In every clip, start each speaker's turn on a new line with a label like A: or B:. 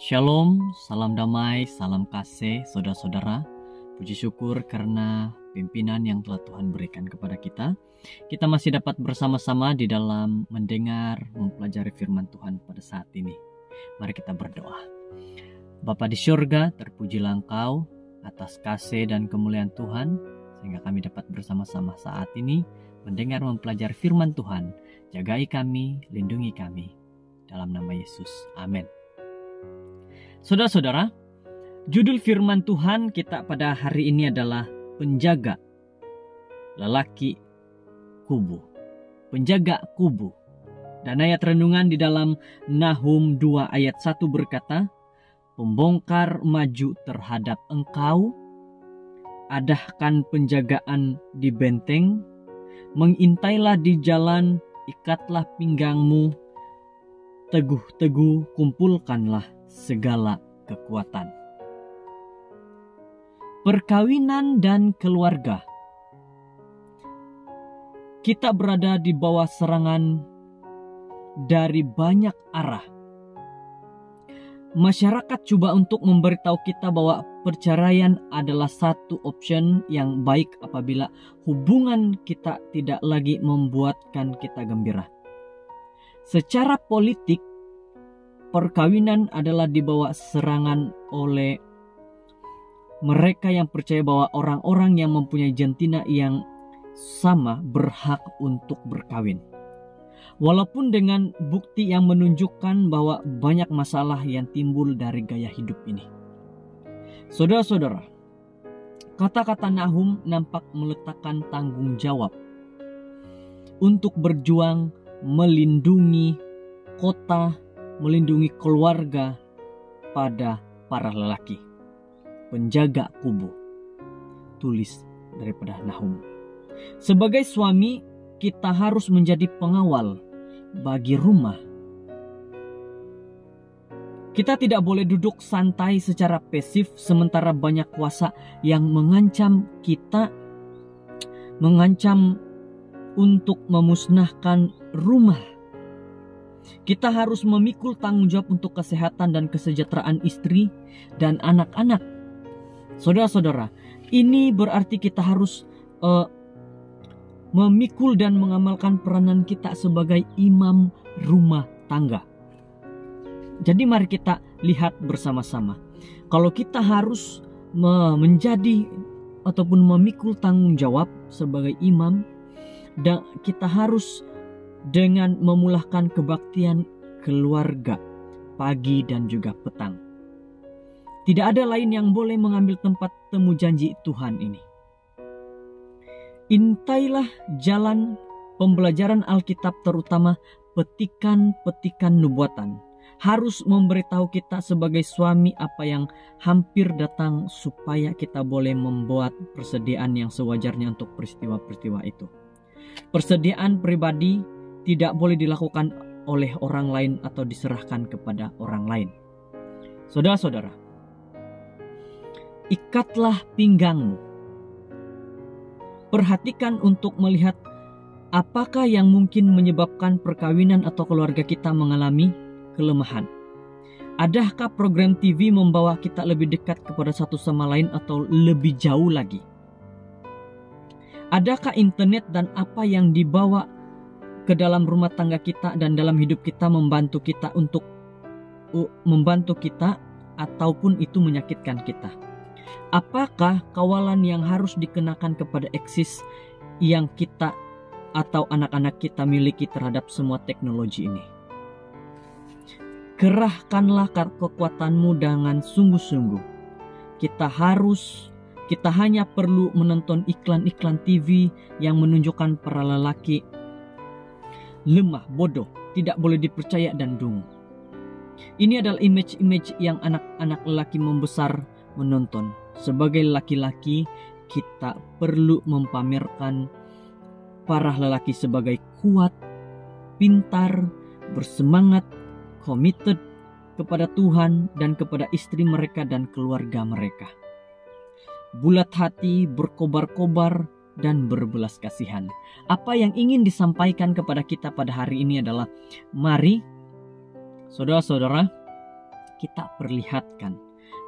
A: Shalom, salam damai, salam kasih saudara-saudara. Puji syukur karena pimpinan yang telah Tuhan berikan kepada kita. Kita masih dapat bersama-sama di dalam mendengar, mempelajari firman Tuhan pada saat ini. Mari kita berdoa. Bapa di syurga, terpujilah Engkau atas kasih dan kemuliaan Tuhan, sehingga kami dapat bersama-sama saat ini mendengar, mempelajari firman Tuhan. Jagai kami, lindungi kami. Dalam nama Yesus, amin. Saudara-saudara, judul firman Tuhan kita pada hari ini adalah penjaga lelaki kubu. Penjaga kubu. Dan ayat renungan di dalam Nahum 2 ayat 1 berkata, pembongkar maju terhadap engkau, adahkan penjagaan di benteng, mengintailah di jalan, ikatlah pinggangmu, teguh-teguh kumpulkanlah segala kekuatan. Perkawinan dan keluarga. Kita berada di bawah serangan dari banyak arah. Masyarakat coba untuk memberitahu kita bahwa perceraian adalah satu option yang baik apabila hubungan kita tidak lagi membuatkan kita gembira. Secara politik, perkawinan adalah dibawa serangan oleh mereka yang percaya bahwa orang-orang yang mempunyai jantina yang sama berhak untuk berkawin. Walaupun dengan bukti yang menunjukkan bahwa banyak masalah yang timbul dari gaya hidup ini. Saudara-saudara, kata-kata Nahum nampak meletakkan tanggung jawab untuk berjuang melindungi kota, melindungi keluarga pada para lelaki. Penjaga kubu. Tulis daripada Nahum. Sebagai suami, kita harus menjadi pengawal bagi rumah. Kita tidak boleh duduk santai secara pasif sementara banyak kuasa yang mengancam kita, mengancam untuk memusnahkan rumah. Kita harus memikul tanggung jawab untuk kesehatan dan kesejahteraan istri dan anak-anak. Saudara-saudara, ini berarti kita harus memikul dan mengamalkan peranan kita sebagai imam rumah tangga. Jadi mari kita lihat bersama-sama. Kalau kita harus menjadi ataupun memikul tanggung jawab sebagai imam, dan kita harus dengan memulahkan kebaktian keluarga pagi dan juga petang. Tidak ada lain yang boleh mengambil tempat temu janji Tuhan ini. Intailah jalan pembelajaran Alkitab, terutama petikan-petikan nubuatan. Harus memberitahu kita sebagai suami apa yang hampir datang supaya kita boleh membuat persediaan yang sewajarnya untuk peristiwa-peristiwa itu. Persediaan pribadi tidak boleh dilakukan oleh orang lain atau diserahkan kepada orang lain. Saudara-saudara, ikatlah pinggangmu. Perhatikan untuk melihat apakah yang mungkin menyebabkan perkawinan atau keluarga kita mengalami kelemahan. Adakah program TV membawa kita lebih dekat kepada satu sama lain atau lebih jauh lagi? Adakah internet dan apa yang dibawa ke dalam rumah tangga kita dan dalam hidup kita membantu kita untuk membantu kita ataupun itu menyakitkan kita? Apakah kawalan yang harus dikenakan kepada eksis yang kita atau anak-anak kita miliki terhadap semua teknologi ini? Kerahkanlah kekuatanmu dengan sungguh-sungguh. Kita hanya perlu menonton iklan-iklan TV yang menunjukkan para lelaki lemah, bodoh, tidak boleh dipercaya dan dungu. Ini adalah image-image yang anak-anak lelaki membesar menonton. Sebagai laki-laki, kita perlu mempamerkan para lelaki sebagai kuat, pintar, bersemangat, committed kepada Tuhan dan kepada istri mereka dan keluarga mereka. Bulat hati, berkobar-kobar, dan berbelas kasihan. Apa yang ingin disampaikan kepada kita pada hari ini adalah, mari saudara-saudara, kita perlihatkan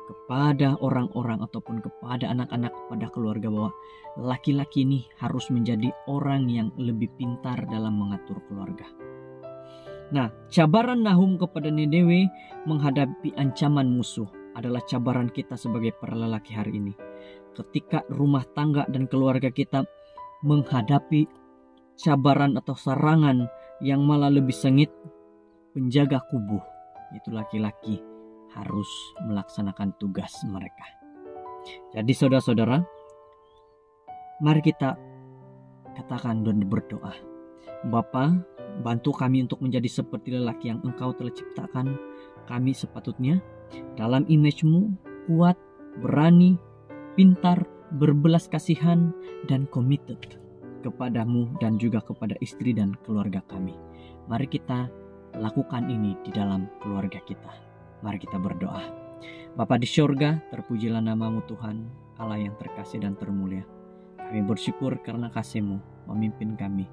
A: kepada orang-orang ataupun kepada anak-anak, kepada keluarga, bahwa laki-laki ini harus menjadi orang yang lebih pintar dalam mengatur keluarga. Nah, cabaran Nahum kepada Nineve menghadapi ancaman musuh adalah cabaran kita sebagai para lelaki hari ini. Ketika rumah tangga dan keluarga kita menghadapi cabaran atau serangan yang malah lebih sengit, penjaga kubuh, itu laki-laki, harus melaksanakan tugas mereka. Jadi saudara-saudara, mari kita katakan dan berdoa. Bapa, bantu kami untuk menjadi seperti lelaki yang Engkau telah ciptakan kami sepatutnya, dalam image-Mu, kuat, berani, pintar, berbelas kasihan, dan committed kepadamu dan juga kepada istri dan keluarga kami. Mari kita lakukan ini di dalam keluarga kita. Mari kita berdoa. Bapa di syurga, terpujilah nama-Mu Tuhan, Allah yang terkasih dan termulia. Kami bersyukur karena kasih-Mu memimpin kami.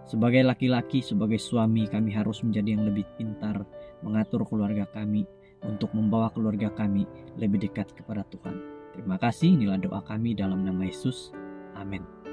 A: Sebagai laki-laki, sebagai suami, kami harus menjadi yang lebih pintar mengatur keluarga kami untuk membawa keluarga kami lebih dekat kepada Tuhan. Terima kasih, inilah doa kami dalam nama Yesus. Amin.